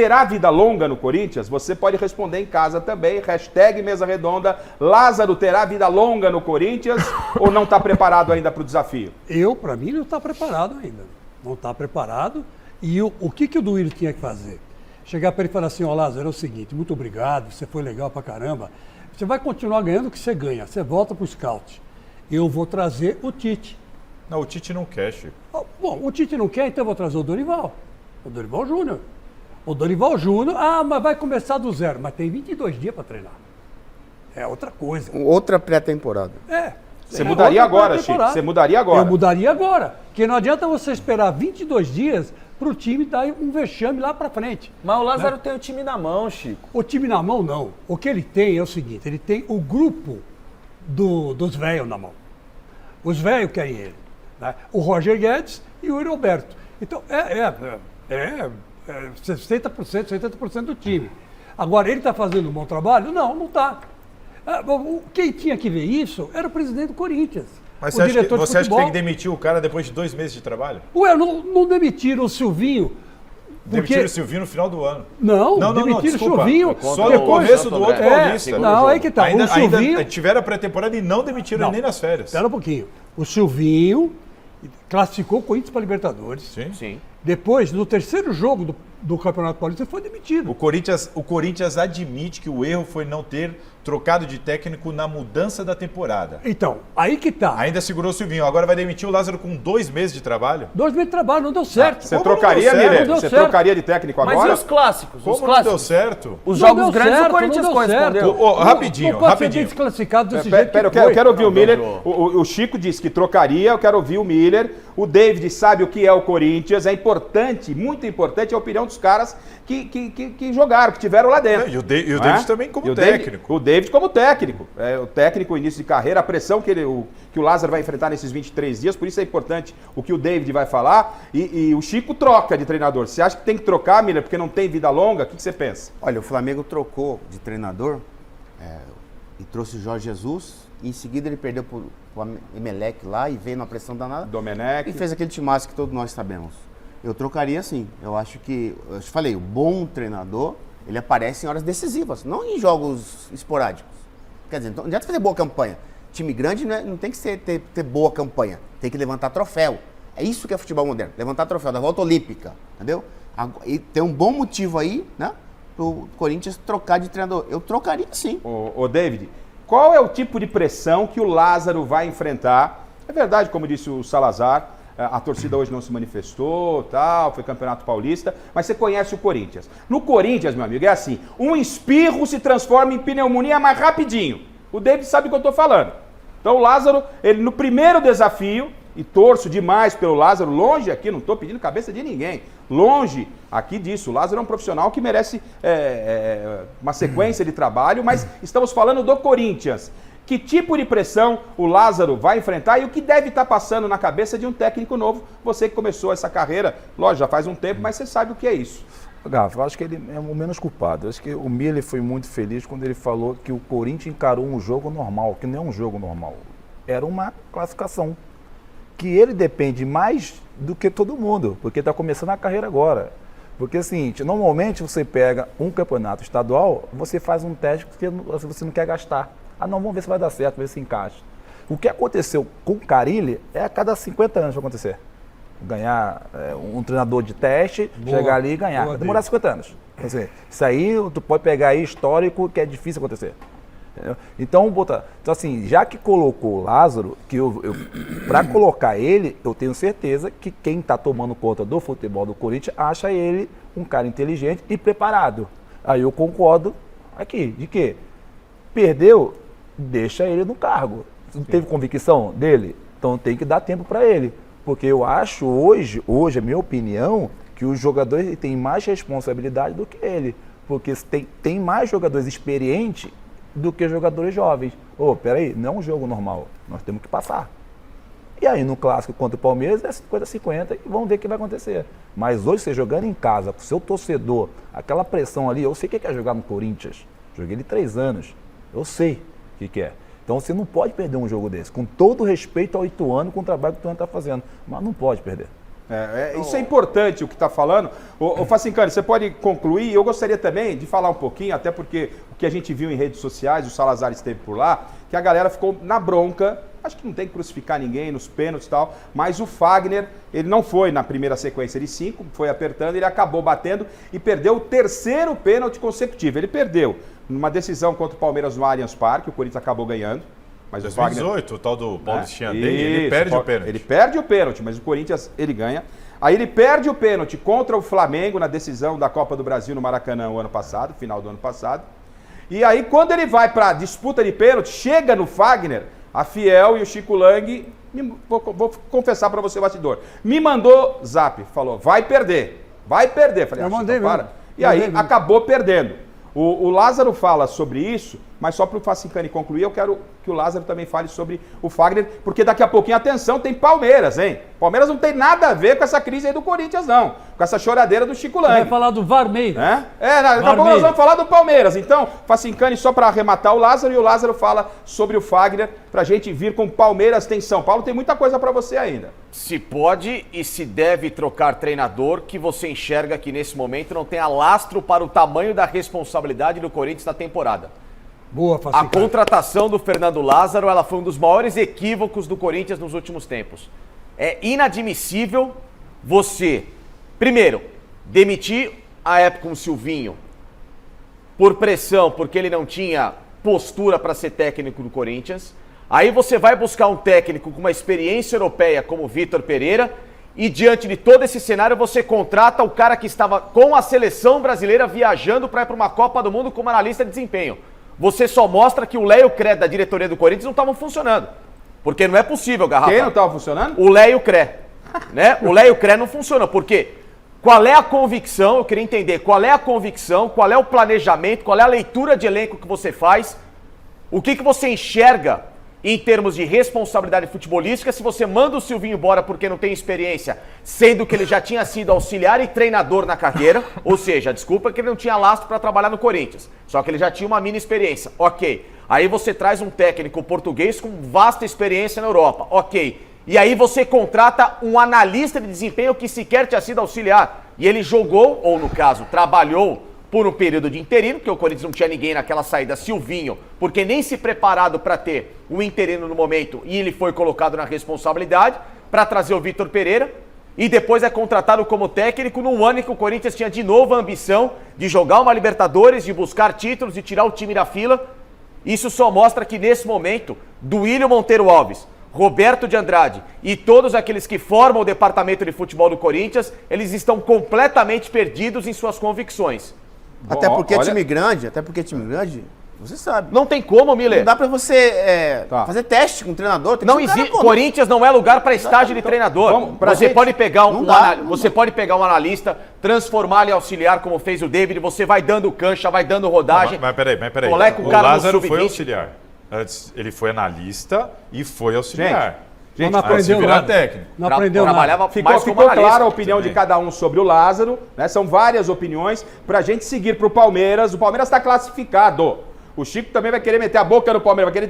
terá vida longa no Corinthians? Você pode responder em casa também, hashtag Mesa Redonda. Lázaro terá vida longa no Corinthians ou não está preparado ainda para o desafio? Para mim, não está preparado ainda. Não está preparado. E o que o Duílio tinha que fazer? Chegar para ele e falar assim, Lázaro, é o seguinte, muito obrigado, você foi legal pra caramba. Você vai continuar ganhando o que você ganha. Você volta pro scout. Eu vou trazer o Tite. Não, o Tite não quer, Chico. Bom, o Tite não quer, então eu vou trazer o Dorival. O Dorival Júnior. O Dorival Júnior, mas vai começar do zero. Mas tem 22 dias para treinar. É outra coisa. Outra pré-temporada. Você mudaria agora, Chico. Você mudaria agora. Eu mudaria agora. Porque não adianta você esperar 22 dias para o time dar um vexame lá para frente. Mas o Lázaro tem o time na mão, Chico. O time na mão, não. O que ele tem é o seguinte, ele tem o grupo dos velhos na mão. Os velhos querem ele. Né? O Roger Guedes e o Yuri Alberto. Então, 60%, 70% do time. Agora, ele está fazendo um bom trabalho? Não, não está. Quem tinha que ver isso era o presidente do Corinthians. Mas você acha que tem que demitir o cara depois de 2 meses de trabalho? Ué, não demitiram o Silvinho. Demitiram o Silvinho no final do ano. Não, demitiram o Silvinho. Só no começo do outro Paulista. Não, aí que tá. Ainda tiveram a pré-temporada e não demitiram ele nem nas férias. Espera um pouquinho. O Silvinho classificou o Corinthians para Libertadores. Sim. Depois, no terceiro jogo do Campeonato Paulista, foi demitido. O Corinthians admite que o erro foi não ter trocado de técnico na mudança da temporada. Então, aí que tá. Ainda segurou o Silvinho. Agora vai demitir o Lázaro com 2 meses de trabalho? 2 meses de trabalho, não deu certo. Você trocaria, Miller? Você trocaria de técnico agora? Mas e os clássicos? Como não deu certo? Os jogos grandes o Corinthians correspondeu. Rapidinho. Pode ser desclassificado desse jeito. Eu quero ouvir o Miller. O Chico disse que trocaria, eu quero ouvir o Miller. O David sabe o que é o Corinthians. É importante, muito importante a opinião dos caras que jogaram, que tiveram lá dentro. E o David também como técnico. O David como técnico. O técnico, início de carreira, a pressão que o Lázaro vai enfrentar nesses 23 dias, por isso é importante o que o David vai falar. E o Chico troca de treinador. Você acha que tem que trocar, Miller, porque não tem vida longa? O que você pensa? Olha, o Flamengo trocou de treinador e trouxe o Jorge Jesus. E em seguida ele perdeu para o Emelec lá e veio numa pressão danada. Domenech. E fez aquele timaço que todos nós sabemos. Eu trocaria sim. Eu acho que, eu te falei, o bom treinador, ele aparece em horas decisivas, não em jogos esporádicos. Quer dizer, não adianta fazer boa campanha. Time grande não tem que ter boa campanha, tem que levantar troféu. É isso que é futebol moderno, levantar troféu da volta olímpica, entendeu? E tem um bom motivo aí, né, pro Corinthians trocar de treinador. Eu trocaria sim. Ô David, qual é o tipo de pressão que o Lázaro vai enfrentar? É verdade, como disse o Salazar, a torcida hoje não se manifestou, tal, foi Campeonato Paulista, mas você conhece o Corinthians. No Corinthians, meu amigo, é assim, um espirro se transforma em pneumonia mais rapidinho. O David sabe o que eu estou falando. Então o Lázaro, ele no primeiro desafio, e torço demais pelo Lázaro, longe aqui, não estou pedindo cabeça de ninguém, longe aqui disso, o Lázaro é um profissional que merece uma sequência de trabalho, mas estamos falando do Corinthians. Que tipo de pressão o Lázaro vai enfrentar e o que deve estar passando na cabeça de um técnico novo? Você que começou essa carreira, lógico, já faz um tempo, mas você sabe o que é isso. Gafa, eu acho que ele é o menos culpado. Eu acho que o Miller foi muito feliz quando ele falou que o Corinthians encarou um jogo normal, que não é um jogo normal. Era uma classificação. Que ele depende mais do que todo mundo, porque está começando a carreira agora. Porque é o seguinte, normalmente você pega um campeonato estadual, você faz um teste que você não quer gastar. Não, vamos ver se vai dar certo, ver se encaixa. O que aconteceu com o Carille é a cada 50 anos vai acontecer. Ganhar um treinador de teste, chegar ali e ganhar. Vai demorar 50 anos. Isso aí, tu pode pegar aí histórico que é difícil acontecer. Entendeu? Então, assim, já que colocou o Lázaro, para colocar ele, eu tenho certeza que quem está tomando conta do futebol do Corinthians acha ele um cara inteligente e preparado. Aí eu concordo aqui, de que perdeu, deixa ele no cargo. Não teve convicção dele? Então tem que dar tempo para ele. Porque eu acho hoje, a minha opinião, que os jogadores têm mais responsabilidade do que ele. Porque tem mais jogadores experientes do que jogadores jovens. Peraí, não é um jogo normal, nós temos que passar. E aí no clássico contra o Palmeiras é 50-50 e vamos ver o que vai acontecer. Mas hoje você jogando em casa, com o seu torcedor, aquela pressão ali, eu sei o que é jogar no Corinthians. Joguei ele 3 anos, eu sei o que é. Então você não pode perder um jogo desse, com todo respeito ao Ituano, com o trabalho que o Ituano está fazendo. Mas não pode perder. Isso é importante o que está falando. Ô Facincani, você pode concluir? Eu gostaria também de falar um pouquinho, até porque o que a gente viu em redes sociais, o Salazar esteve por lá, que a galera ficou na bronca. Acho que não tem que crucificar ninguém nos pênaltis e tal, mas o Fagner, ele não foi na primeira sequência de 5, foi apertando, ele acabou batendo e perdeu o 3º pênalti consecutivo. Ele perdeu numa decisão contra o Palmeiras no Allianz Parque, o Corinthians acabou ganhando. Mas 2018, o tal do Paulo Chandei, ele perde o pênalti. Ele perde o pênalti, mas o Corinthians, ele ganha. Aí ele perde o pênalti contra o Flamengo na decisão da Copa do Brasil no Maracanã o ano passado, final do ano passado. E aí, quando ele vai para a disputa de pênalti, chega no Fagner, a Fiel e o Chico Lang, vou confessar para você, bastidor, me mandou zap, falou, vai perder. Falei, eu mandei Chico, para. mesmo. E aí, acabou perdendo. O Lázaro fala sobre isso, mas só para o Facincani concluir, eu quero que o Lázaro também fale sobre o Fagner, porque daqui a pouquinho, atenção, tem Palmeiras, hein? Palmeiras não tem nada a ver com essa crise aí do Corinthians, não. Com essa choradeira do Chico Lang. Vai falar do Varmeiro. Daqui a pouco nós vamos falar do Palmeiras. Então, Facincani, só para arrematar o Lázaro, e o Lázaro fala sobre o Fagner, pra gente vir com Palmeiras, tem São Paulo, tem muita coisa para você ainda. Se pode e se deve trocar treinador, que você enxerga que nesse momento não tem alastro para o tamanho da responsabilidade do Corinthians na temporada. Boa, A Facincani. contratação do Fernando Lázaro, ela foi um dos maiores equívocos do Corinthians nos últimos tempos. É inadmissível você, primeiro, demitir a época com o Silvinho por pressão, porque ele não tinha postura para ser técnico do Corinthians. Aí você vai buscar um técnico com uma experiência europeia como o Vitor Pereira e diante de todo esse cenário você contrata o cara que estava com a seleção brasileira viajando para ir para uma Copa do Mundo como analista de desempenho. Você só mostra que o Léo e o Cré da diretoria do Corinthians não estavam funcionando. Porque não é possível, Garrafa. Quem não estava funcionando? O Léo e o Cré. Né? O Léo e o Cré não funcionam. Por quê? Qual é a convicção? Eu queria entender qual é a convicção, qual é o planejamento, qual é a leitura de elenco que você faz, o que você enxerga em termos de responsabilidade futebolística se você manda o Silvinho embora porque não tem experiência, sendo que ele já tinha sido auxiliar e treinador na carreira, ou seja, desculpa que ele não tinha lastro para trabalhar no Corinthians, só que ele já tinha uma mini experiência, ok. Aí você traz um técnico português com vasta experiência na Europa, ok. E aí você contrata um analista de desempenho que sequer tinha sido auxiliar, e ele jogou, ou no caso, trabalhou por um período de interino, porque o Corinthians não tinha ninguém naquela saída, Silvinho, porque nem se preparado para ter o interino no momento, e ele foi colocado na responsabilidade para trazer o Vitor Pereira, e depois é contratado como técnico num ano em que o Corinthians tinha de novo a ambição de jogar uma Libertadores, de buscar títulos, de tirar o time da fila. Isso só mostra que nesse momento, Duílio Monteiro Alves, Roberto de Andrade e todos aqueles que formam o departamento de futebol do Corinthians, eles estão completamente perdidos em suas convicções. Até porque time grande, você sabe. Não tem como, Miller. Não dá pra você fazer teste com o treinador. Tem que Não ser um cara existe. bom. Corinthians não é lugar para estágio de treinador. Você pode pegar pode pegar um analista, transformar ele em auxiliar, como fez o David, você vai dando cancha, vai dando rodagem. Mas peraí. Coloca o O cara no Lázaro foi sub-20. auxiliar. Antes, ele foi analista e foi auxiliar. Gente, não Aí se aprendeu virar nada. técnico. Não aprendeu Trabalhava nada. mais Ficou como analista. clara a opinião também. de cada um sobre o Lázaro, né? São várias opiniões pra gente seguir pro Palmeiras. O Palmeiras está classificado. O Chico também vai querer meter a boca no Palmeiras, vai querer